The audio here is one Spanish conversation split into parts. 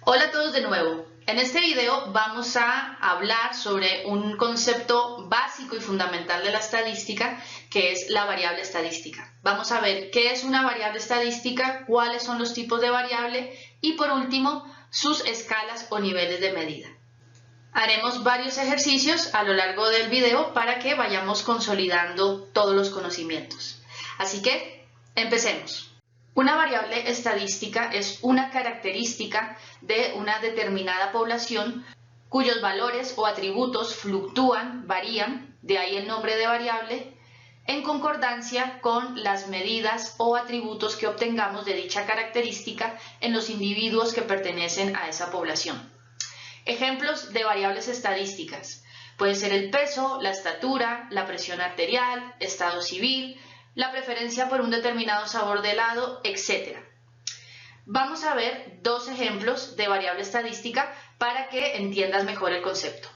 Hola a todos de nuevo. En este video vamos a hablar sobre un concepto básico y fundamental de la estadística, que es la variable estadística. Vamos a ver qué es una variable estadística, cuáles son los tipos de variable y por último sus escalas o niveles de medida. Haremos varios ejercicios a lo largo del video para que vayamos consolidando todos los conocimientos. Así que empecemos. Una variable estadística es una característica de una determinada población cuyos valores o atributos fluctúan, varían, de ahí el nombre de variable, en concordancia con las medidas o atributos que obtengamos de dicha característica en los individuos que pertenecen a esa población. Ejemplos de variables estadísticas. Puede ser el peso, la estatura, la presión arterial, estado civil, la preferencia por un determinado sabor de helado, etc. Vamos a ver dos ejemplos de variable estadística para que entiendas mejor el concepto.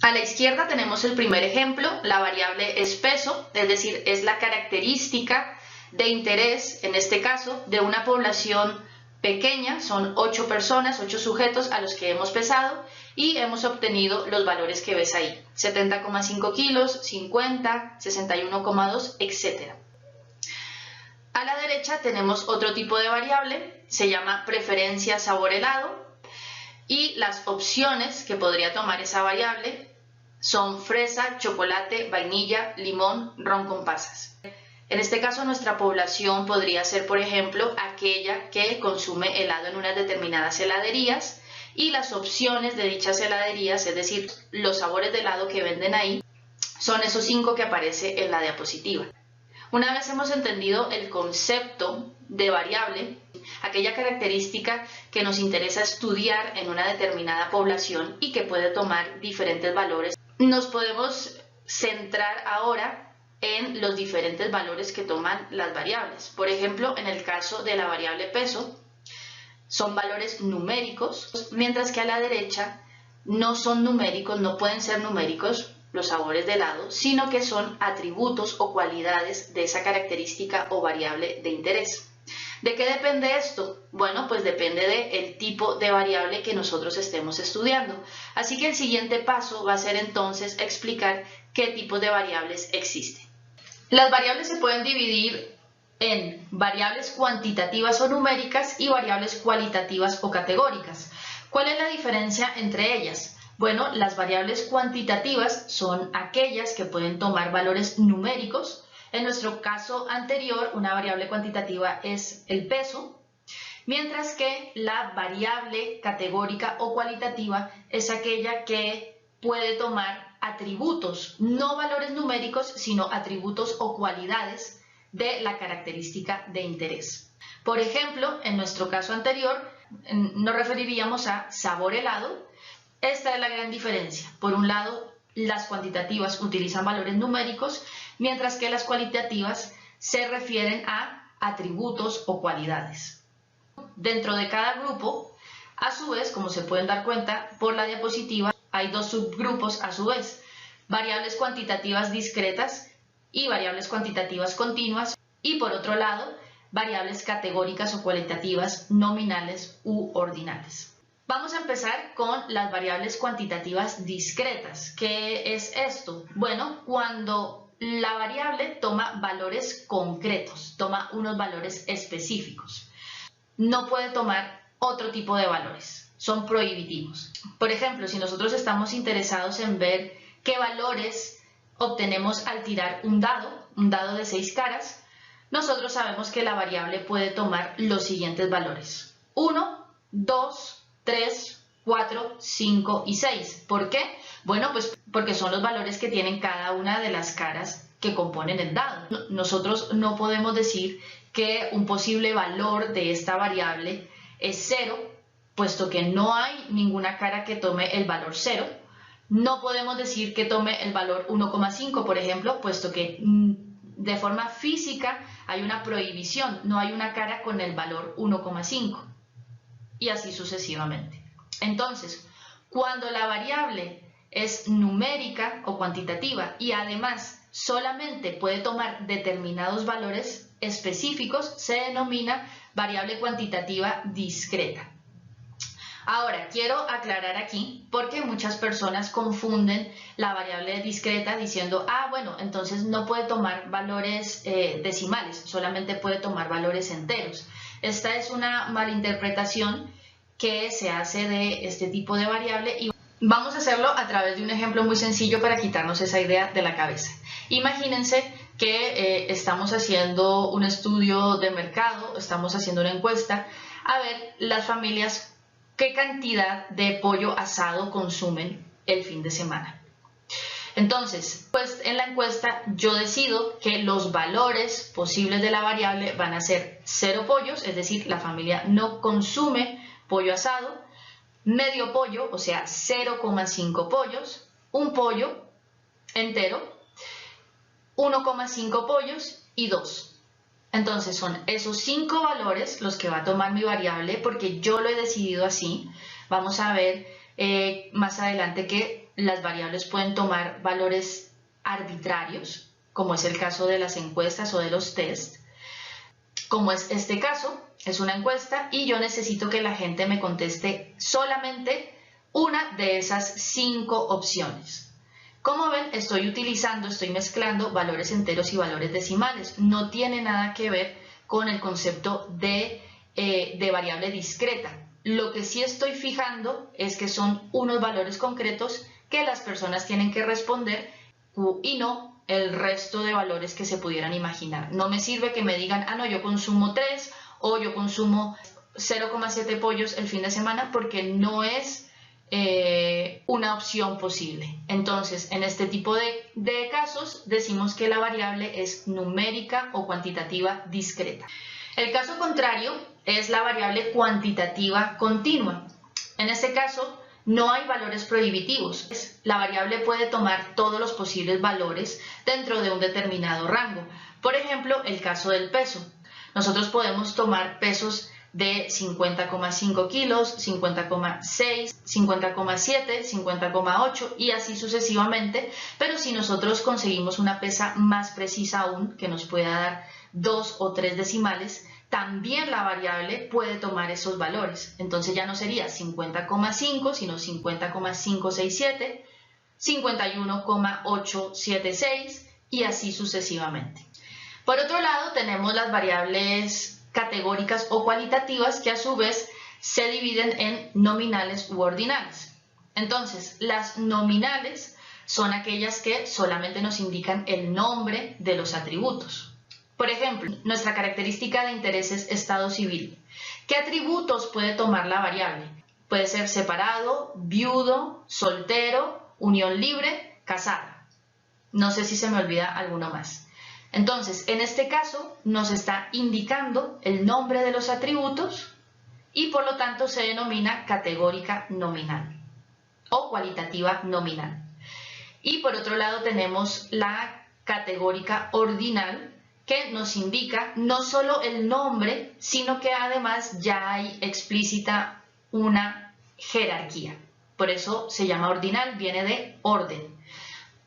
A la izquierda tenemos el primer ejemplo, la variable es peso, es decir, es la característica de interés, en este caso, de una población pequeña, son 8 personas, 8 sujetos a los que hemos pesado y hemos obtenido los valores que ves ahí, 70,5 kilos, 50, 61,2, etc. A la derecha tenemos otro tipo de variable, se llama preferencia sabor helado y las opciones que podría tomar esa variable son fresa, chocolate, vainilla, limón, ron con pasas. En este caso nuestra población podría ser, por ejemplo, aquella que consume helado en unas determinadas heladerías y las opciones de dichas heladerías, es decir, los sabores de helado que venden ahí, son esos 5 que aparece en la diapositiva. Una vez hemos entendido el concepto de variable, aquella característica que nos interesa estudiar en una determinada población y que puede tomar diferentes valores, nos podemos centrar ahora en los diferentes valores que toman las variables. Por ejemplo, en el caso de la variable peso, son valores numéricos, mientras que a la derecha no son numéricos, no pueden ser numéricos los sabores de helado, sino que son atributos o cualidades de esa característica o variable de interés. ¿De qué depende esto? Bueno, pues depende del tipo de variable que nosotros estemos estudiando. Así que el siguiente paso va a ser entonces explicar qué tipos de variables existen. Las variables se pueden dividir en variables cuantitativas o numéricas y variables cualitativas o categóricas. ¿Cuál es la diferencia entre ellas? Bueno, las variables cuantitativas son aquellas que pueden tomar valores numéricos. En nuestro caso anterior, una variable cuantitativa es el peso, mientras que la variable categórica o cualitativa es aquella que puede tomar atributos, no valores numéricos, sino atributos o cualidades de la característica de interés. Por ejemplo, en nuestro caso anterior, nos referiríamos a sabor helado. Esta es la gran diferencia. Por un lado, las cuantitativas utilizan valores numéricos, mientras que las cualitativas se refieren a atributos o cualidades. Dentro de cada grupo, a su vez, como se pueden dar cuenta por la diapositiva, hay dos subgrupos a su vez, variables cuantitativas discretas y variables cuantitativas continuas, y por otro lado, variables categóricas o cualitativas nominales u ordinales. Vamos a empezar con las variables cuantitativas discretas. ¿Qué es esto? Bueno, cuando la variable toma valores concretos, toma unos valores específicos. No puede tomar otro tipo de valores, son prohibitivos. Por ejemplo, si nosotros estamos interesados en ver qué valores obtenemos al tirar un dado de 6 caras, nosotros sabemos que la variable puede tomar los siguientes valores: 1, 2, 3, 4, 5 y 6. ¿Por qué? Bueno, pues porque son los valores que tienen cada una de las caras que componen el dado. Nosotros no podemos decir que un posible valor de esta variable es 0, puesto que no hay ninguna cara que tome el valor 0. No podemos decir que tome el valor 1,5, por ejemplo, puesto que de forma física hay una prohibición, no hay una cara con el valor 1,5 y así sucesivamente. Entonces, cuando la variable es numérica o cuantitativa y además solamente puede tomar determinados valores específicos, se denomina variable cuantitativa discreta. Ahora, quiero aclarar aquí porque muchas personas confunden la variable discreta diciendo, ah, bueno, entonces no puede tomar valores decimales, solamente puede tomar valores enteros. Esta es una malinterpretación que se hace de este tipo de variable y vamos a hacerlo a través de un ejemplo muy sencillo para quitarnos esa idea de la cabeza. Imagínense que estamos haciendo un estudio de mercado, estamos haciendo una encuesta, a ver las familias qué cantidad de pollo asado consumen el fin de semana. Entonces, pues en la encuesta yo decido que los valores posibles de la variable van a ser 0 pollos, es decir, la familia no consume pollo asado, medio pollo, o sea, 0,5 pollos, un pollo entero, 1,5 pollos y 2. Entonces son esos 5 valores los que va a tomar mi variable porque yo lo he decidido así. Vamos a ver más adelante que las variables pueden tomar valores arbitrarios, como es el caso de las encuestas o de los test. Como es este caso, es una encuesta y yo necesito que la gente me conteste solamente una de esas 5 opciones. Como ven, estoy mezclando valores enteros y valores decimales. No tiene nada que ver con el concepto de variable discreta. Lo que sí estoy fijando es que son unos valores concretos que las personas tienen que responder y no el resto de valores que se pudieran imaginar. No me sirve que me digan, ah, no, yo consumo 3 o yo consumo 0,7 pollos el fin de semana porque no es una opción posible. Entonces, en este tipo de casos decimos que la variable es numérica o cuantitativa discreta. El caso contrario es la variable cuantitativa continua. En este caso no hay valores prohibitivos. La variable puede tomar todos los posibles valores dentro de un determinado rango. Por ejemplo, el caso del peso. Nosotros podemos tomar pesos de 50,5 kilos, 50,6, 50,7, 50,8 y así sucesivamente, pero si nosotros conseguimos una pesa más precisa aún, que nos pueda dar 2 o 3 decimales, también la variable puede tomar esos valores. Entonces ya no sería 50,5, sino 50,567, 51,876 y así sucesivamente. Por otro lado, tenemos las variables categóricas o cualitativas que a su vez se dividen en nominales u ordinales. Entonces, las nominales son aquellas que solamente nos indican el nombre de los atributos. Por ejemplo, nuestra característica de interés es estado civil. ¿Qué atributos puede tomar la variable? Puede ser separado, viudo, soltero, unión libre, casada. No sé si se me olvida alguno más. Entonces, en este caso, nos está indicando el nombre de los atributos y por lo tanto se denomina categórica nominal o cualitativa nominal. Y por otro lado tenemos la categórica ordinal que nos indica no solo el nombre, sino que además ya hay explícita una jerarquía. Por eso se llama ordinal, viene de orden.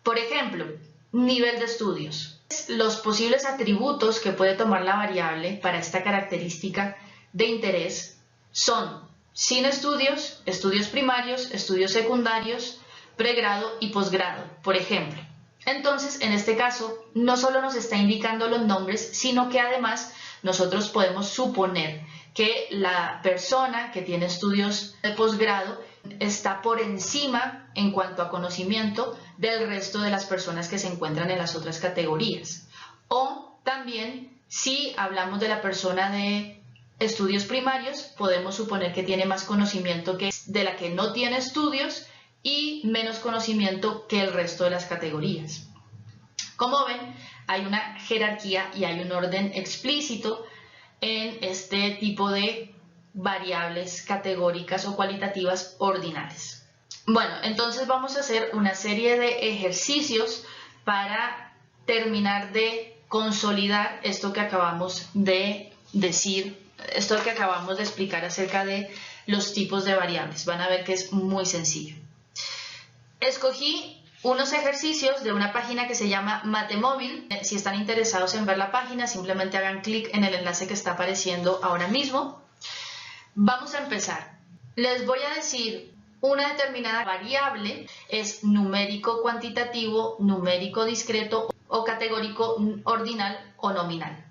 Por ejemplo, nivel de estudios. Los posibles atributos que puede tomar la variable para esta característica de interés son sin estudios, estudios primarios, estudios secundarios, pregrado y posgrado, por ejemplo. Entonces, en este caso, no solo nos está indicando los nombres, sino que además nosotros podemos suponer que la persona que tiene estudios de posgrado está por encima en cuanto a conocimiento del resto de las personas que se encuentran en las otras categorías. O también, si hablamos de la persona de estudios primarios, podemos suponer que tiene más conocimiento que de la que no tiene estudios y menos conocimiento que el resto de las categorías. Como ven, hay una jerarquía y hay un orden explícito en este tipo de variables categóricas o cualitativas ordinales. Bueno, entonces vamos a hacer una serie de ejercicios para terminar de consolidar esto que acabamos de decir, esto que acabamos de explicar acerca de los tipos de variables. Van a ver que es muy sencillo. Escogí unos ejercicios de una página que se llama Matemóvil. Si están interesados en ver la página, simplemente hagan clic en el enlace que está apareciendo ahora mismo. Vamos a empezar. Les voy a decir una determinada variable es numérico cuantitativo, numérico discreto o categórico ordinal o nominal.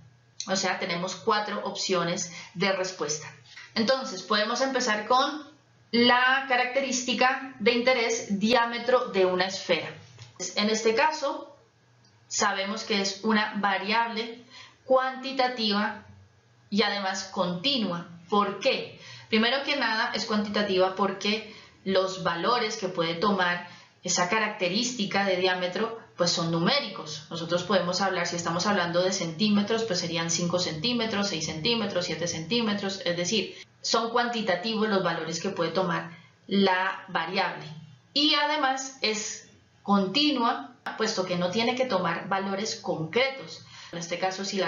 O sea, tenemos 4 opciones de respuesta. Entonces, podemos empezar con la característica de interés diámetro de una esfera. En este caso, sabemos que es una variable cuantitativa y además continua. ¿Por qué? Primero que nada es cuantitativa porque los valores que puede tomar esa característica de diámetro pues son numéricos. Nosotros podemos hablar, si estamos hablando de centímetros, pues serían 5 centímetros, 6 centímetros, 7 centímetros, es decir, son cuantitativos los valores que puede tomar la variable. Y además es continua, puesto que no tiene que tomar valores concretos. En este caso, si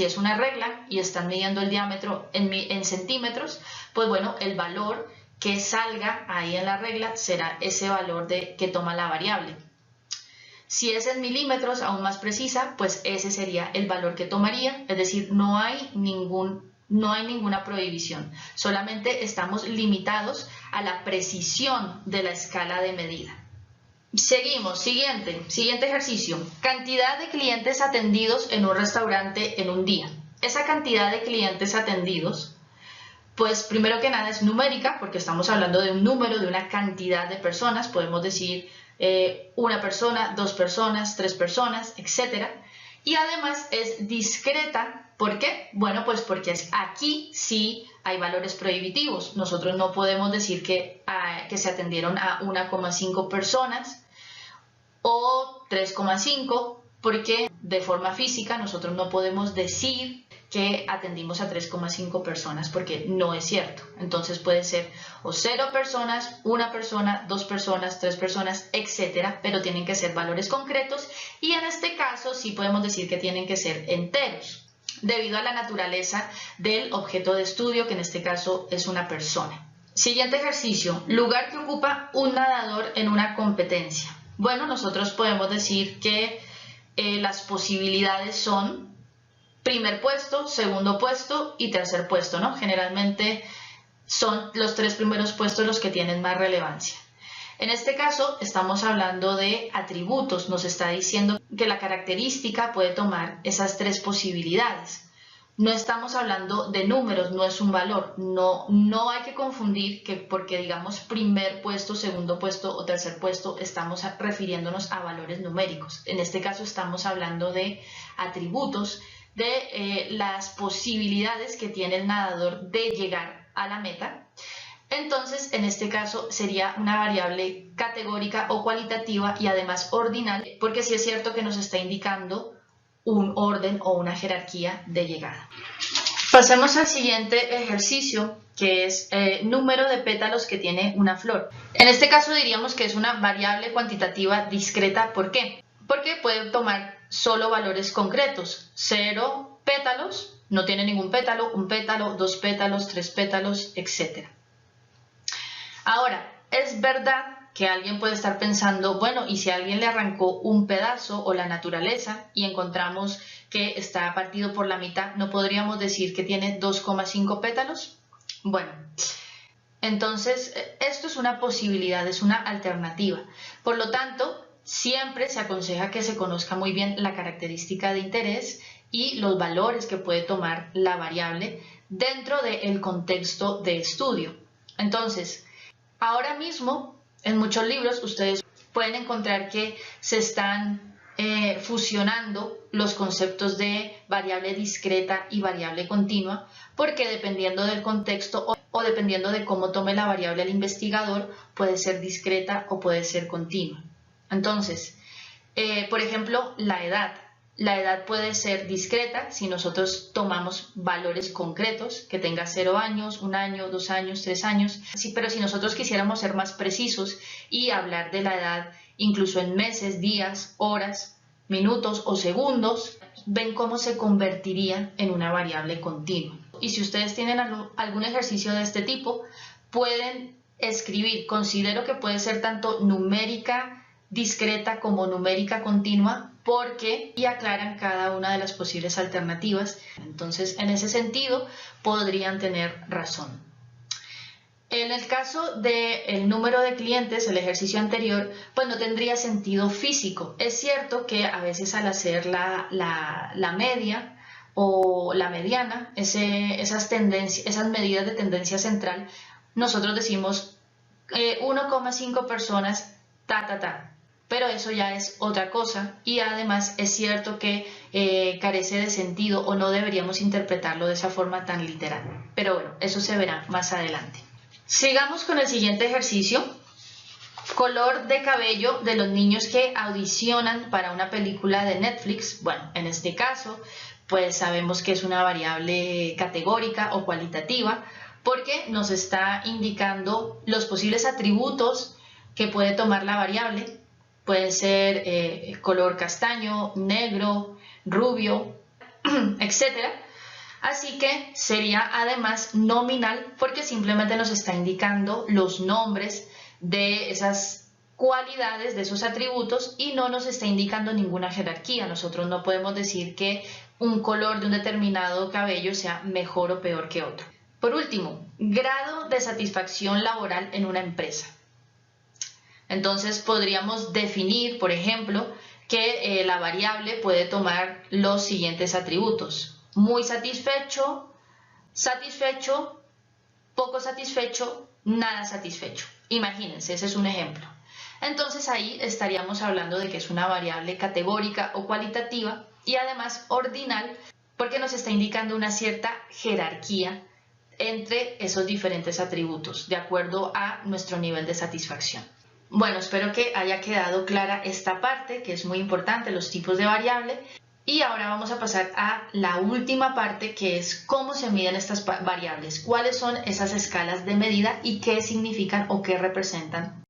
es una regla y están midiendo el diámetro en centímetros, pues bueno, el valor que salga ahí en la regla será ese valor que toma la variable. Si es en milímetros, aún más precisa, pues ese sería el valor que tomaría, es decir, no hay ninguna prohibición, solamente estamos limitados a la precisión de la escala de medida. Seguimos, siguiente ejercicio. Cantidad de clientes atendidos en un restaurante en un día. Esa cantidad de clientes atendidos, pues primero que nada es numérica, porque estamos hablando de un número, de una cantidad de personas. Podemos decir una persona, 2 personas, 3 personas, etc. Y además es discreta. ¿Por qué? Bueno, pues porque aquí sí hay valores prohibitivos. Nosotros no podemos decir que se atendieron a 1,5 personas o 3,5, porque de forma física nosotros no podemos decir que atendimos a 3,5 personas porque no es cierto. Entonces puede ser o 0 personas, 1 persona, 2 personas, 3 personas, etcétera, pero tienen que ser valores concretos y en este caso sí podemos decir que tienen que ser enteros, debido a la naturaleza del objeto de estudio, que en este caso es una persona. Siguiente ejercicio, lugar que ocupa un nadador en una competencia. Bueno, nosotros podemos decir que las posibilidades son primer puesto, segundo puesto y tercer puesto, ¿no? Generalmente son los 3 primeros puestos los que tienen más relevancia. En este caso estamos hablando de atributos, nos está diciendo que la característica puede tomar esas 3 posibilidades. No estamos hablando de números, no es un valor, no hay que confundir que porque digamos primer puesto, segundo puesto o tercer puesto estamos refiriéndonos a valores numéricos. En este caso estamos hablando de atributos, de las posibilidades que tiene el nadador de llegar a la meta. Entonces, en este caso sería una variable categórica o cualitativa y además ordinal, porque sí es cierto que nos está indicando un orden o una jerarquía de llegada. Pasemos al siguiente ejercicio, que es número de pétalos que tiene una flor. En este caso diríamos que es una variable cuantitativa discreta. ¿Por qué? Porque puede tomar solo valores concretos. 0 pétalos, no tiene ningún pétalo, 1 pétalo, 2 pétalos, 3 pétalos, etc. Ahora, es verdad que alguien puede estar pensando, bueno, y si a alguien le arrancó un pedazo o la naturaleza y encontramos que está partido por la mitad, ¿no podríamos decir que tiene 2,5 pétalos? Bueno, entonces esto es una posibilidad, es una alternativa. Por lo tanto, siempre se aconseja que se conozca muy bien la característica de interés y los valores que puede tomar la variable dentro del contexto de estudio. Entonces, ahora mismo, en muchos libros, ustedes pueden encontrar que se están fusionando los conceptos de variable discreta y variable continua, porque dependiendo del contexto o dependiendo de cómo tome la variable el investigador, puede ser discreta o puede ser continua. Entonces, por ejemplo, la edad. La edad puede ser discreta si nosotros tomamos valores concretos, que tenga 0 años, 1 año, 2 años, 3 años. Sí, pero si nosotros quisiéramos ser más precisos y hablar de la edad incluso en meses, días, horas, minutos o segundos, ven cómo se convertiría en una variable continua. Y si ustedes tienen algún ejercicio de este tipo, pueden escribir. Considero que puede ser tanto numérica discreta como numérica continua, porque y aclaran cada una de las posibles alternativas. Entonces, en ese sentido, podrían tener razón. En el caso del número de clientes, el ejercicio anterior, pues no tendría sentido físico. Es cierto que a veces al hacer la media o la mediana, esas medidas de tendencia central, nosotros decimos 1,5 personas, pero eso ya es otra cosa y además es cierto que carece de sentido o no deberíamos interpretarlo de esa forma tan literal. Pero bueno, eso se verá más adelante. Sigamos con el siguiente ejercicio. Color de cabello de los niños que audicionan para una película de Netflix. Bueno, en este caso, pues sabemos que es una variable categórica o cualitativa porque nos está indicando los posibles atributos que puede tomar la variable. Puede ser color castaño, negro, rubio, etcétera. Así que sería además nominal porque simplemente nos está indicando los nombres de esas cualidades, de esos atributos y no nos está indicando ninguna jerarquía. Nosotros no podemos decir que un color de un determinado cabello sea mejor o peor que otro. Por último, grado de satisfacción laboral en una empresa. Entonces podríamos definir, por ejemplo, que la variable puede tomar los siguientes atributos. Muy satisfecho, satisfecho, poco satisfecho, nada satisfecho. Imagínense, ese es un ejemplo. Entonces ahí estaríamos hablando de que es una variable categórica o cualitativa y además ordinal porque nos está indicando una cierta jerarquía entre esos diferentes atributos de acuerdo a nuestro nivel de satisfacción. Bueno, espero que haya quedado clara esta parte que es muy importante, los tipos de variable. Y ahora vamos a pasar a la última parte que es cómo se miden estas variables, cuáles son esas escalas de medida y qué significan o qué representan